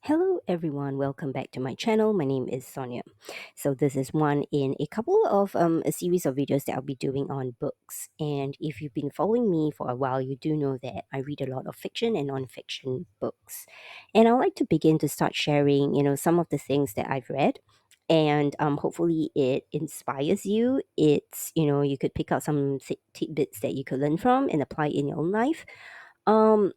Hello everyone, welcome back to my channel. My name is Sonia. So this is one in a couple of a series of videos that I'll be doing on books. And if you've been following me for a while, you do know that I read a lot of fiction and non-fiction books. And I'd like to begin to start sharing, some of the things that I've read. And hopefully it inspires you. You could pick out some tidbits that you could learn from and apply in your own life. Um,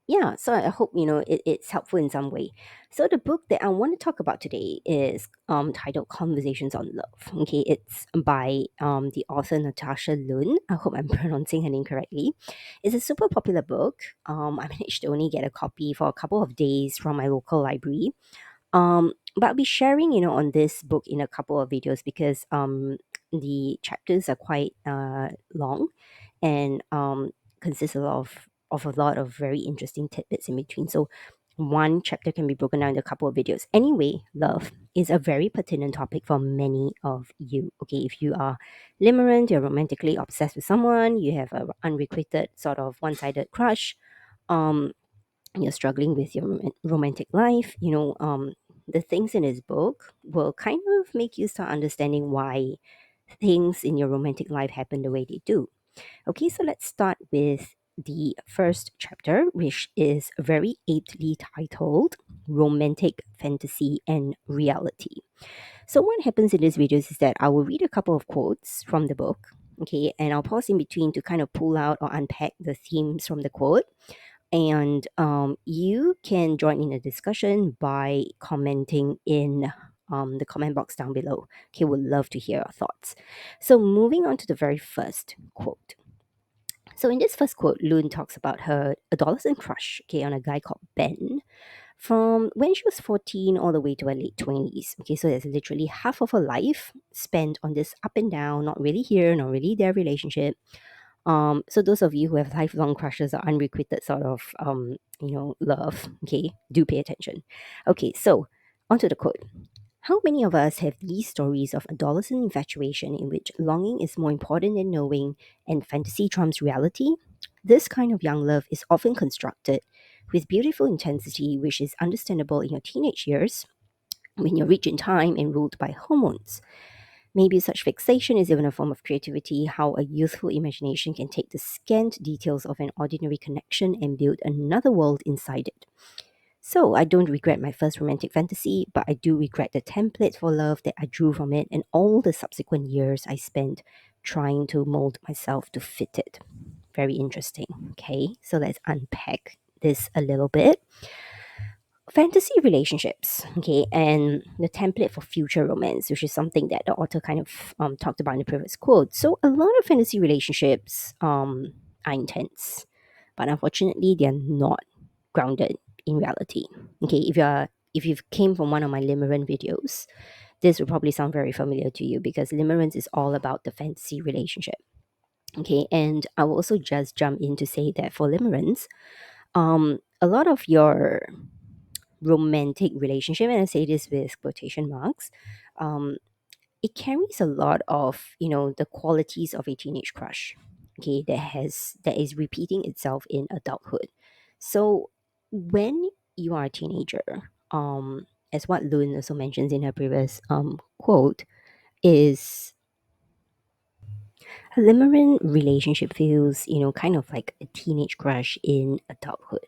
yeah, so I hope it's helpful in some way. So the book that I want to talk about today is titled Conversations on Love. Okay, it's by the author Natasha Lunn. I hope I'm pronouncing her name correctly. It's a super popular book. I managed to only get a copy for a couple of days from my local library. But I'll be sharing, on this book in a couple of videos because the chapters are quite long and consists of a lot of very interesting tidbits in between. So one chapter can be broken down into a couple of videos. Anyway, love is a very pertinent topic for many of you. Okay, if you are limerent, you're romantically obsessed with someone, you have a unrequited sort of one-sided crush, um, you're struggling with your romantic life, the things in his book will kind of make you start understanding why things in your romantic life happen the way they do. Okay, so let's start with the first chapter, which is very aptly titled Romantic Fantasy and Reality. So, what happens in these videos is that I will read a couple of quotes from the book, okay, and I'll pause in between to kind of pull out or unpack the themes from the quote. And you can join in the discussion by commenting in the comment box down below. Okay, would love to hear your thoughts. So, moving on to the very first quote. So in this first quote, Loon talks about her adolescent crush, okay, on a guy called Ben from when she was 14 all the way to her late 20s. Okay, so there's literally half of her life spent on this up and down, not really here, not really there relationship. So those of you who have lifelong crushes or unrequited sort of love, okay, do pay attention. Okay, so onto the quote. How many of us have these stories of adolescent infatuation in which longing is more important than knowing and fantasy trumps reality? This kind of young love is often constructed with beautiful intensity, which is understandable in your teenage years when you're rich in time and ruled by hormones. Maybe such fixation is even a form of creativity, how a youthful imagination can take the scant details of an ordinary connection and build another world inside it. So I don't regret my first romantic fantasy, but I do regret the template for love that I drew from it and all the subsequent years I spent trying to mold myself to fit it. Very interesting. Okay, so let's unpack this a little bit. Fantasy relationships, okay, and the template for future romance, which is something that the author kind of talked about in the previous quote. So a lot of fantasy relationships are intense, but unfortunately, they're not grounded in reality. Okay, if you've came from one of my Limerent videos, this will probably sound very familiar to you because Limerence is all about the fantasy relationship. Okay, and I will also just jump in to say that for Limerence, a lot of your romantic relationship, and I say this with quotation marks, um, it carries a lot of the qualities of a teenage crush. Okay, that is repeating itself in adulthood. So when you are a teenager, as what Lun also mentions in her previous quote, is a limerent relationship feels, kind of like a teenage crush in adulthood.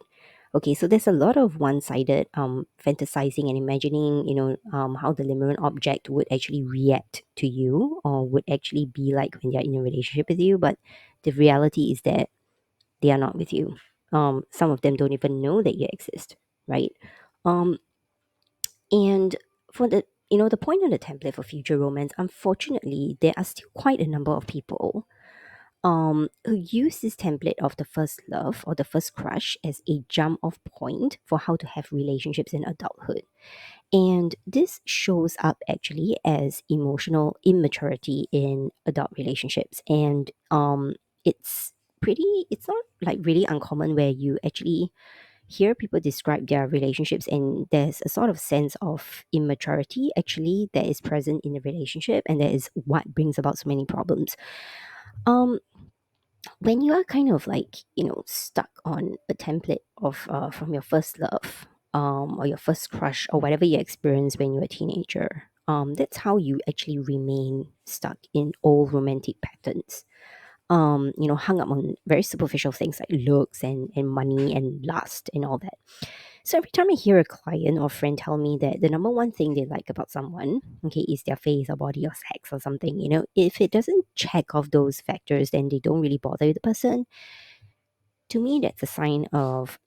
Okay, so there's a lot of one-sided fantasizing and imagining, how the limerent object would actually react to you or would actually be like when they're in a relationship with you. But the reality is that they are not with you. Some of them don't even know that you exist, right? Um, and for the point on the template for future romance, unfortunately, there are still quite a number of people who use this template of the first love or the first crush as a jump off point for how to have relationships in adulthood. And this shows up actually as emotional immaturity in adult relationships. And it's not like really uncommon where you actually hear people describe their relationships and there's a sort of sense of immaturity actually that is present in the relationship, and that is what brings about so many problems. Um, when you are kind of like stuck on a template of from your first love, or your first crush, or whatever you experienced when you were a teenager. That's how you actually remain stuck in old romantic patterns. Hung up on very superficial things like looks and money and lust and all that. So every time I hear a client or friend tell me that the number one thing they like about someone, okay, is their face or body or sex or something, if it doesn't check off those factors, then they don't really bother with the person. To me, that's a sign of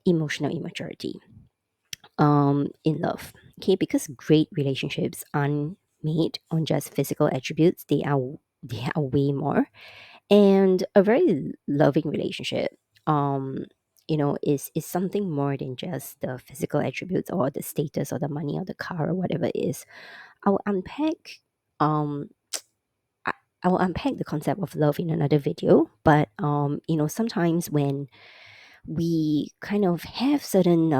emotional immaturity in love. Okay, because great relationships aren't made on just physical attributes, they are way more. And a very loving relationship is something more than just the physical attributes or the status or the money or the car or whatever it is. I'll unpack um I, I will unpack the concept of love in another video, but sometimes when we kind of have certain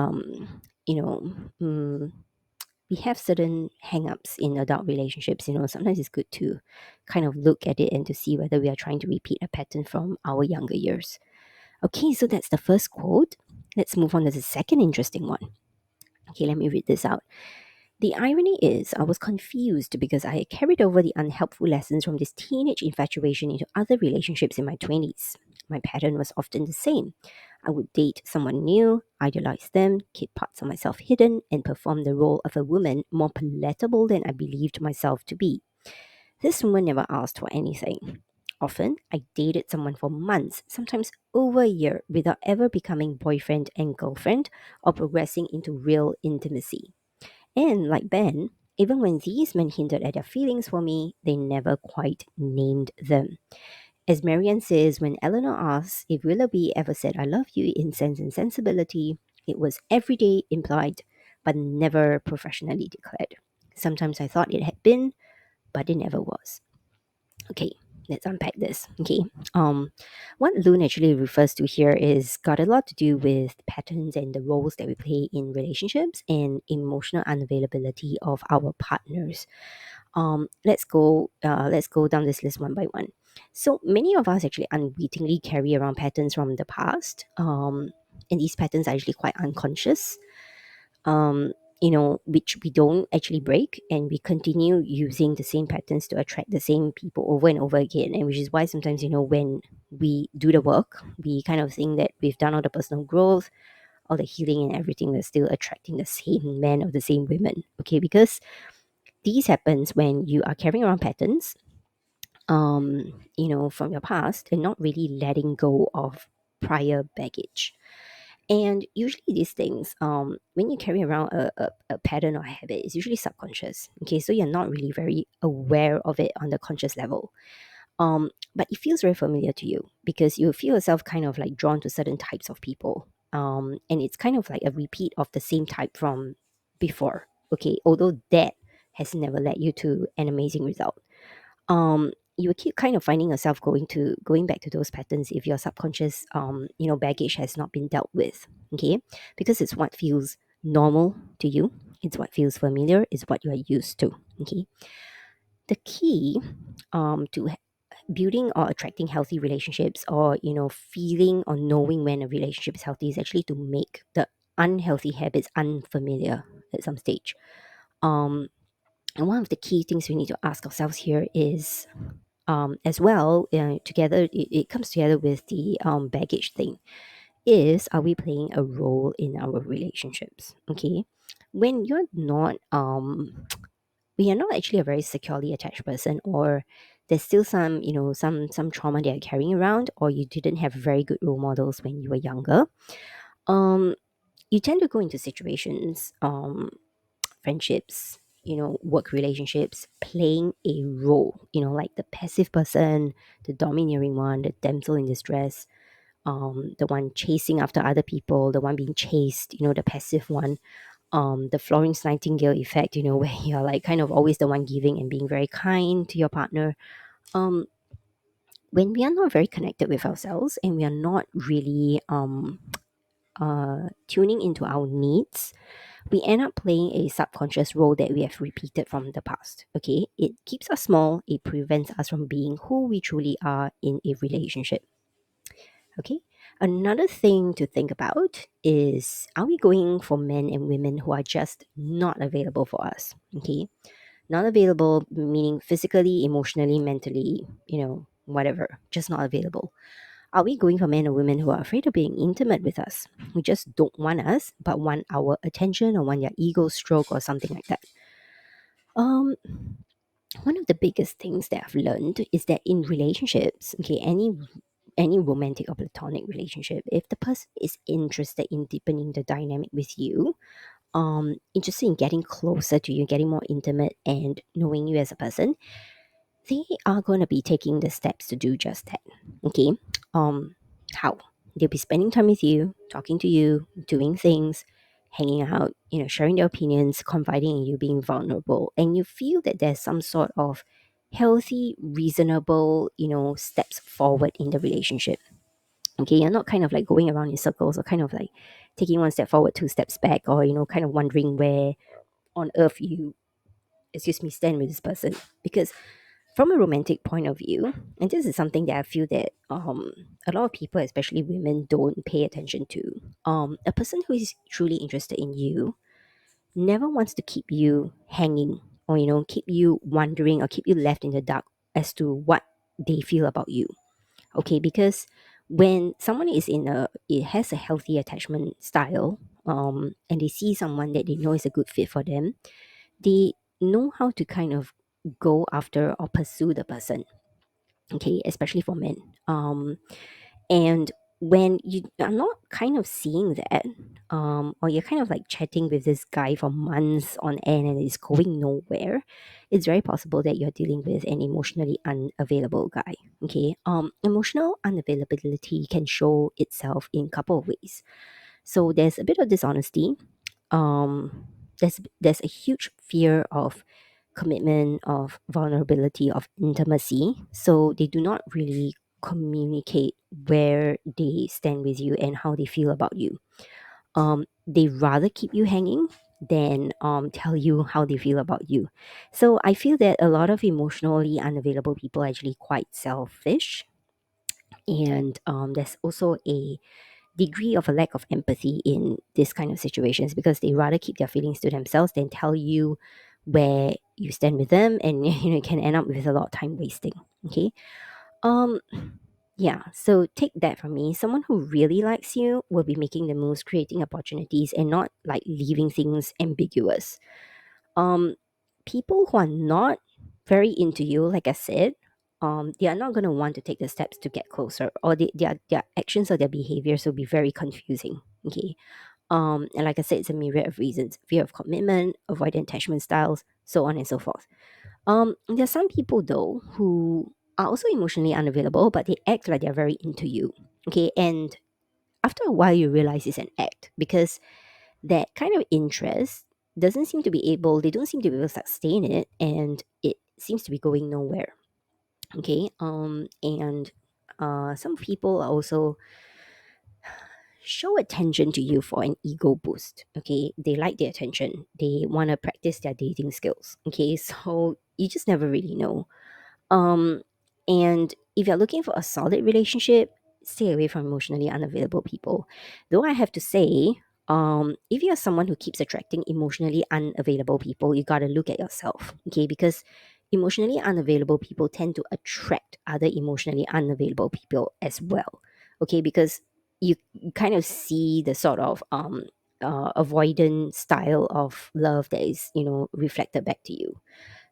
you know mm, we have certain hang-ups in adult relationships. Sometimes it's good to kind of look at it and to see whether we are trying to repeat a pattern from our younger years. Okay, so that's the first quote. Let's move on to the second interesting one. Okay, let me read this out. The irony is, I was confused because I had carried over the unhelpful lessons from this teenage infatuation into other relationships in my 20s. My pattern was often the same. I would date someone new, idolize them, keep parts of myself hidden, and perform the role of a woman more palatable than I believed myself to be. This woman never asked for anything. Often, I dated someone for months, sometimes over a year, without ever becoming boyfriend and girlfriend or progressing into real intimacy. And like Ben, even when these men hinted at their feelings for me, they never quite named them. As Marianne says, when Eleanor asks if Willoughby ever said I love you in Sense and Sensibility, it was everyday implied, but never professionally declared. Sometimes I thought it had been, but it never was. Okay, let's unpack this. Okay, what Loon actually refers to here is got a lot to do with patterns and the roles that we play in relationships and emotional unavailability of our partners. Let's go down this list one by one. So many of us actually unwittingly carry around patterns from the past, and these patterns are actually quite unconscious, which we don't actually break, and we continue using the same patterns to attract the same people over and over again. And which is why sometimes, when we do the work, we kind of think that we've done all the personal growth, all the healing and everything, we're still attracting the same men or the same women. Okay, because these happens when you are carrying around patterns, from your past and not really letting go of prior baggage. And usually these things, when you carry around a pattern or habit, it's usually subconscious. Okay, so you're not really very aware of it on the conscious level. But it feels very familiar to you because you feel yourself kind of like drawn to certain types of people. And it's kind of like a repeat of the same type from before. Okay, although that has never led you to an amazing result. You will keep kind of finding yourself going back to those patterns if your subconscious baggage has not been dealt with. Okay, because it's what feels normal to you, it's what feels familiar, it's what you are used to. Okay, the key to building or attracting healthy relationships, or feeling or knowing when a relationship is healthy, is actually to make the unhealthy habits unfamiliar at some stage. um and one of the key things we need to ask ourselves here is, as well, together, it comes together with the baggage thing, is, are we playing a role in our relationships? Okay, when you're not when you're not actually a very securely attached person, or there's still some trauma that you're carrying around, or you didn't have very good role models when you were younger, um you tend to go into situations, friendships, work relationships, playing a role, like the passive person, the domineering one, the damsel in distress, the one chasing after other people, the one being chased, the passive one, the Florence Nightingale effect, where you're like kind of always the one giving and being very kind to your partner. Um, when we are not very connected with ourselves and we are not really tuning into our needs, we end up playing a subconscious role that we have repeated from the past. Okay, it keeps us small, it prevents us from being who we truly are in a relationship. Okay, Another thing to think about is, are we going for men and women who are just not available for us? Okay. Not available meaning physically, emotionally, mentally, whatever, just not available. Are we going for men or women who are afraid of being intimate with us, who just don't want us, but want our attention or want their ego stroke or something like that? Um, One of the biggest things that I've learned is that in relationships, okay, any romantic or platonic relationship, if the person is interested in deepening the dynamic with you, interested in getting closer to you, getting more intimate and knowing you as a person, they are going to be taking the steps to do just that. Okay. How? They'll be spending time with you, talking to you, doing things, hanging out, sharing their opinions, confiding in you, being vulnerable, and you feel that there's some sort of healthy, reasonable, steps forward in the relationship. Okay, you're not kind of like going around in circles or kind of like taking one step forward, two steps back, or kind of wondering where on earth you, excuse me, stand with this person. Because from a romantic point of view, and this is something that I feel that a lot of people, especially women, don't pay attention to. A person who is truly interested in you never wants to keep you hanging, or keep you wondering or keep you left in the dark as to what they feel about you. Okay, because when someone is it has a healthy attachment style, and they see someone that they know is a good fit for them, they know how to kind of go after or pursue the person. Okay, especially for men. And when you are not kind of seeing that, or you're kind of like chatting with this guy for months on end and it's going nowhere, it's very possible that you're dealing with an emotionally unavailable guy. Okay, emotional unavailability can show itself in a couple of ways. So there's a bit of dishonesty. There's a huge fear of commitment, of vulnerability, of intimacy. So they do not really communicate where they stand with you and how they feel about you. They rather keep you hanging than tell you how they feel about you. So I feel that a lot of emotionally unavailable people are actually quite selfish. And there's also a degree of a lack of empathy in this kind of situations because they rather keep their feelings to themselves than tell you where you stand with them, and it can end up with a lot of time wasting. Okay. um yeah, so take that from me. Someone who really likes you will be making the moves, creating opportunities, and not like leaving things ambiguous. um People who are not very into you, like I said, they are not going to want to take the steps to get closer, or their actions or their behaviors will be very confusing. Okay. And like I said, it's a myriad of reasons: fear of commitment, avoidant attachment styles, so on and so forth. There are some people though who are also emotionally unavailable, but they act like they're very into you. Okay. And after a while you realize it's an act, because that kind of interest they don't seem to be able to sustain it, and it seems to be going nowhere. Okay. And some people are also show attention to you for an ego boost. Okay, they like the attention, they want to practice their dating skills. Okay, so you just never really know. um and if you're looking for a solid relationship, stay away from emotionally unavailable people. Though I have to say, if you're someone who keeps attracting emotionally unavailable people, you got to look at yourself. Okay, because emotionally unavailable people tend to attract other emotionally unavailable people as well. Okay, because you kind of see the sort of avoidant style of love that is reflected back to you.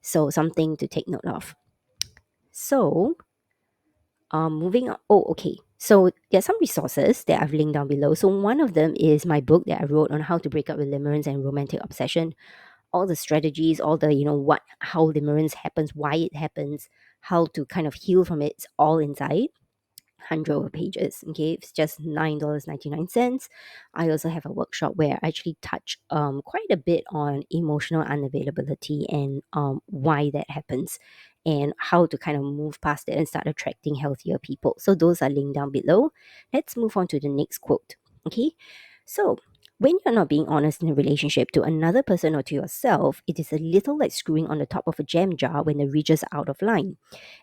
So something to take note of. So, moving on. Oh, okay. So there's some resources that I've linked down below. So one of them is my book that I wrote on how to break up with limerence and romantic obsession. All the strategies, all the how limerence happens, why it happens, how to kind of heal from it. It's all inside. 100 over pages. Okay, it's just $9.99. I also have a workshop where I actually touch quite a bit on emotional unavailability and why that happens and how to kind of move past it and start attracting healthier people. So those are linked down below. Let's move on to the next quote. Okay, so when you're not being honest in a relationship to another person or to yourself, it is a little like screwing on the top of a jam jar when the ridges are out of line.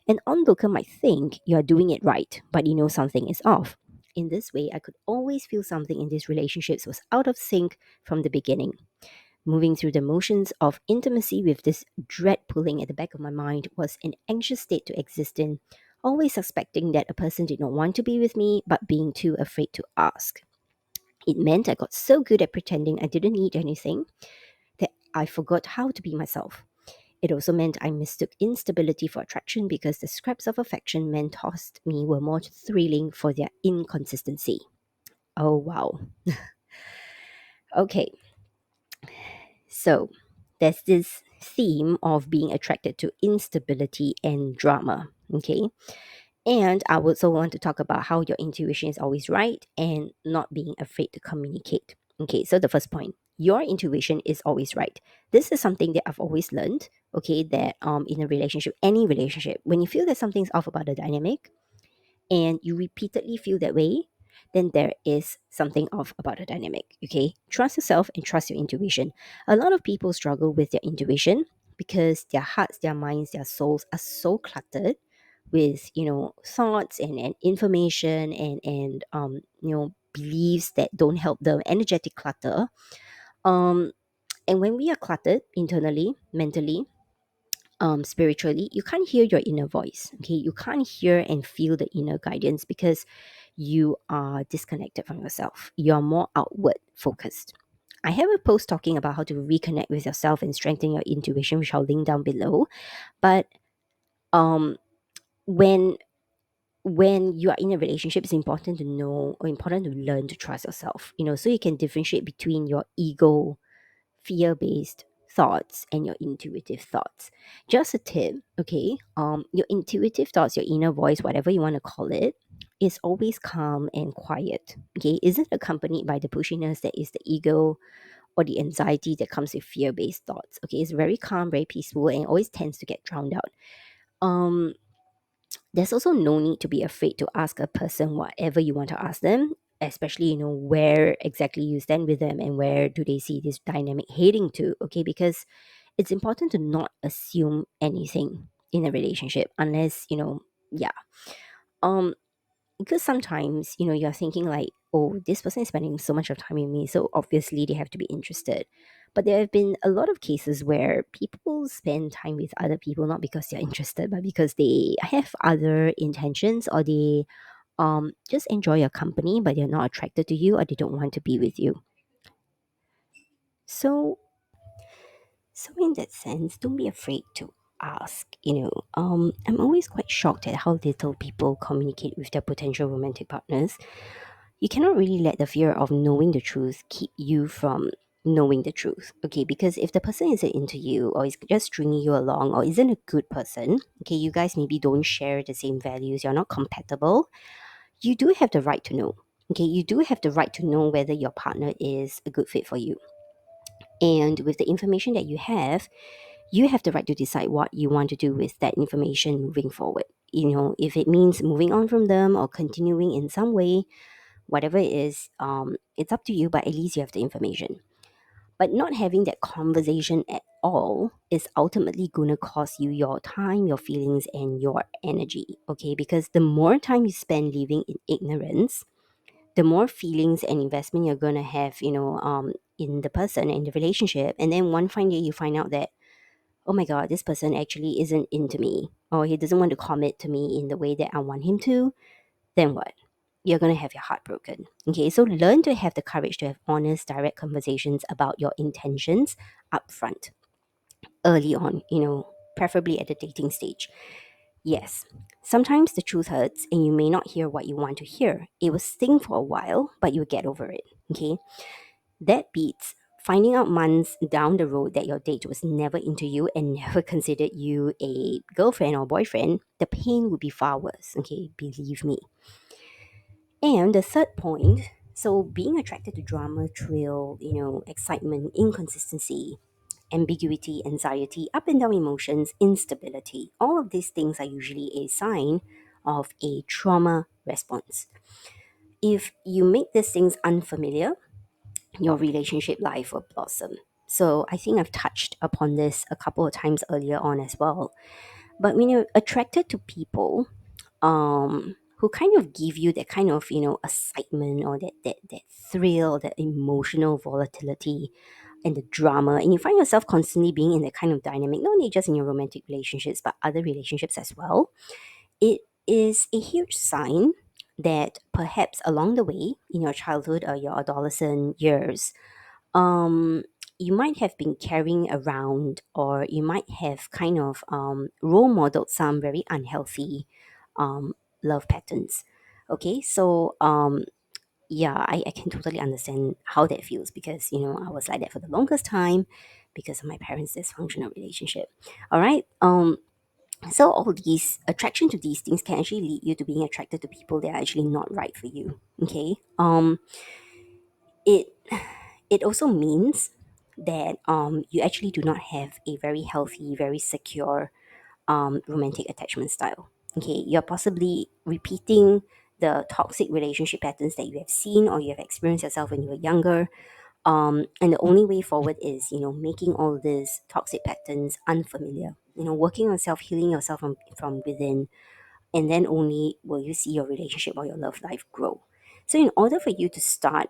An onlooker might think you are doing it right, but you know something is off. In this way, I could always feel something in these relationships was out of sync from the beginning. Moving through the motions of intimacy with this dread pulling at the back of my mind was an anxious state to exist in, always suspecting that a person did not want to be with me, but being too afraid to ask. It meant I got so good at pretending I didn't need anything that I forgot how to be myself. It also meant I mistook instability for attraction because the scraps of affection men tossed me were more thrilling for their inconsistency. Oh, wow. Okay, so there's this theme of being attracted to instability and drama. Okay, and I would also want to talk about how your intuition is always right and not being afraid to communicate. Okay, so the first point, your intuition is always right. This is something that I've always learned, okay, that in a relationship, any relationship, when you feel that something's off about the dynamic and you repeatedly feel that way, then there is something off about the dynamic. Okay, trust yourself and trust your intuition. A lot of people struggle with their intuition because their hearts, their minds, their souls are so cluttered with thoughts and information and beliefs that don't help them, energetic clutter. um and when we are cluttered internally, mentally, spiritually, you can't hear your inner voice. Okay, you can't hear and feel the inner guidance because you are disconnected from yourself. You're more outward focused. I have a post talking about how to reconnect with yourself and strengthen your intuition, which I'll link down below. But um when when you are in a relationship, it's important to know, or important to learn to trust yourself, so you can differentiate between your ego, fear based thoughts and your intuitive thoughts. Just a tip, okay? Your intuitive thoughts, your inner voice, whatever you want to call it, is always calm and quiet. Okay, isn't accompanied by the pushiness that is the ego or the anxiety that comes with fear based thoughts. Okay, it's very calm, very peaceful, and always tends to get drowned out. Um, there's also no need to be afraid to ask a person whatever you want to ask them, especially where exactly you stand with them and where do they see this dynamic heading to. Okay, because it's important to not assume anything in a relationship unless yeah. um because sometimes you're thinking like, oh, this person is spending so much of time with me, so obviously they have to be interested. But there have been a lot of cases where people spend time with other people not because they're interested, but because they have other intentions, or they just enjoy your company but they're not attracted to you, or they don't want to be with you. So so in that sense, don't be afraid to ask. I'm always quite shocked at how little people communicate with their potential romantic partners. You cannot really let the fear of knowing the truth keep you from knowing the truth. Okay, because if the person isn't into you, or is just stringing you along, or isn't a good person, okay, you guys maybe don't share the same values, you're not compatible, you do have the right to know. Okay, you do have the right to know whether your partner is a good fit for you. And with the information that you have the right to decide what you want to do with that information moving forward. If it means moving on from them or continuing in some way, whatever it is, it's up to you, but at least you have the information. But not having that conversation at all is ultimately going to cost you your time, your feelings, and your energy. Okay, because the more time you spend living in ignorance, the more feelings and investment you're going to have, in the person and the relationship. And then one fine day you find out that, oh my god, this person actually isn't into me, or he doesn't want to commit to me in the way that I want him to. Then what? You're going to have your heart broken. Okay, so learn to have the courage to have honest, direct conversations about your intentions upfront, early on, preferably at the dating stage. Yes, sometimes the truth hurts and you may not hear what you want to hear. It will sting for a while, but you'll get over it. Okay, that beats finding out months down the road that your date was never into you and never considered you a girlfriend or boyfriend. The pain would be far worse. Okay, believe me. And the third point, so being attracted to drama, thrill, excitement, inconsistency, ambiguity, anxiety, up and down emotions, instability, all of these things are usually a sign of a trauma response. If you make these things unfamiliar, your relationship life will blossom. So I think I've touched upon this a couple of times earlier on as well. But when you're attracted to people who kind of give you that kind of, excitement, or that thrill, that emotional volatility and the drama, and you find yourself constantly being in that kind of dynamic, not only just in your romantic relationships but other relationships as well, it is a huge sign that perhaps along the way in your childhood or your adolescent years, um, you might have been carrying around, or you might have kind of role modeled some very unhealthy um, love patterns. Okay, so yeah, I can totally understand how that feels, because I was like that for the longest time because of my parents' dysfunctional relationship. All right. So all these attraction to these things can actually lead you to being attracted to people that are actually not right for you. Okay. It it also means that you actually do not have a very healthy, very secure romantic attachment style. Okay, you're possibly repeating the toxic relationship patterns that you have seen or you have experienced yourself when you were younger. And the only way forward is, making all these toxic patterns unfamiliar. Working on self, healing yourself from within, and then only will you see your relationship or your love life grow. So, in order for you to start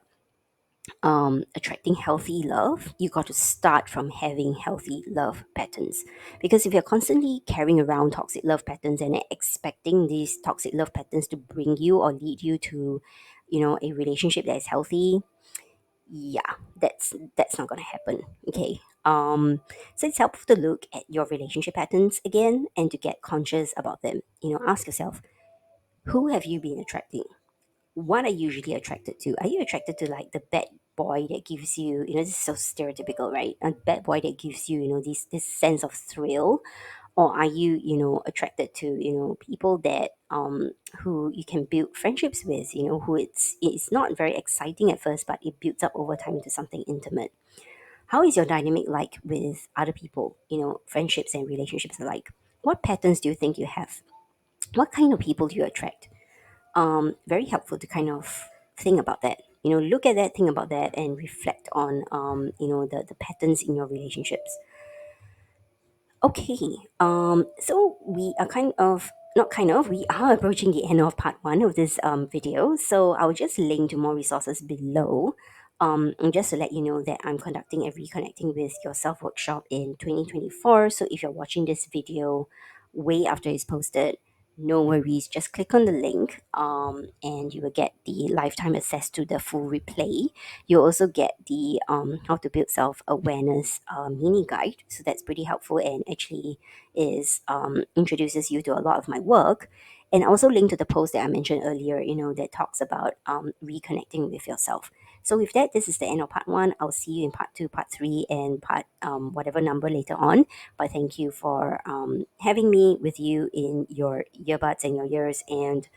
attracting healthy love, you got to start from having healthy love patterns. Because if you're constantly carrying around toxic love patterns and expecting these toxic love patterns to bring you or lead you to, a relationship that is healthy, yeah, that's not gonna happen. Okay. So it's helpful to look at your relationship patterns again and to get conscious about them. Ask yourself, who have you been attracting? What are you usually attracted to? Are you attracted to like the bad boy that gives you, this is so stereotypical, right? A bad boy that gives you, this sense of thrill, or are you, attracted to, people that who you can build friendships with, who it's not very exciting at first, but it builds up over time into something intimate. How is your dynamic like with other people? Friendships and relationships alike. What patterns do you think you have? What kind of people do you attract? Very helpful to kind of think about that. Look at that, think about that, and reflect on the patterns in your relationships. Okay, so we are not kind of, we are approaching the end of part one of this video. So I'll just link to more resources below. And just to let you know that I'm conducting a Reconnecting with Yourself workshop in 2024. So if you're watching this video way after it's posted, no worries, just click on the link and you will get the lifetime access to the full replay. You also get the how to build self awareness mini guide. So that's pretty helpful and actually is introduces you to a lot of my work. And also link to the post that I mentioned earlier, that talks about reconnecting with yourself. So with that, this is the end of part one. I'll see you in part two, part three, and part whatever number later on. But thank you for having me with you in your earbuds and your ears. And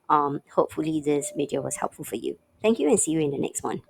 hopefully this video was helpful for you. Thank you and see you in the next one.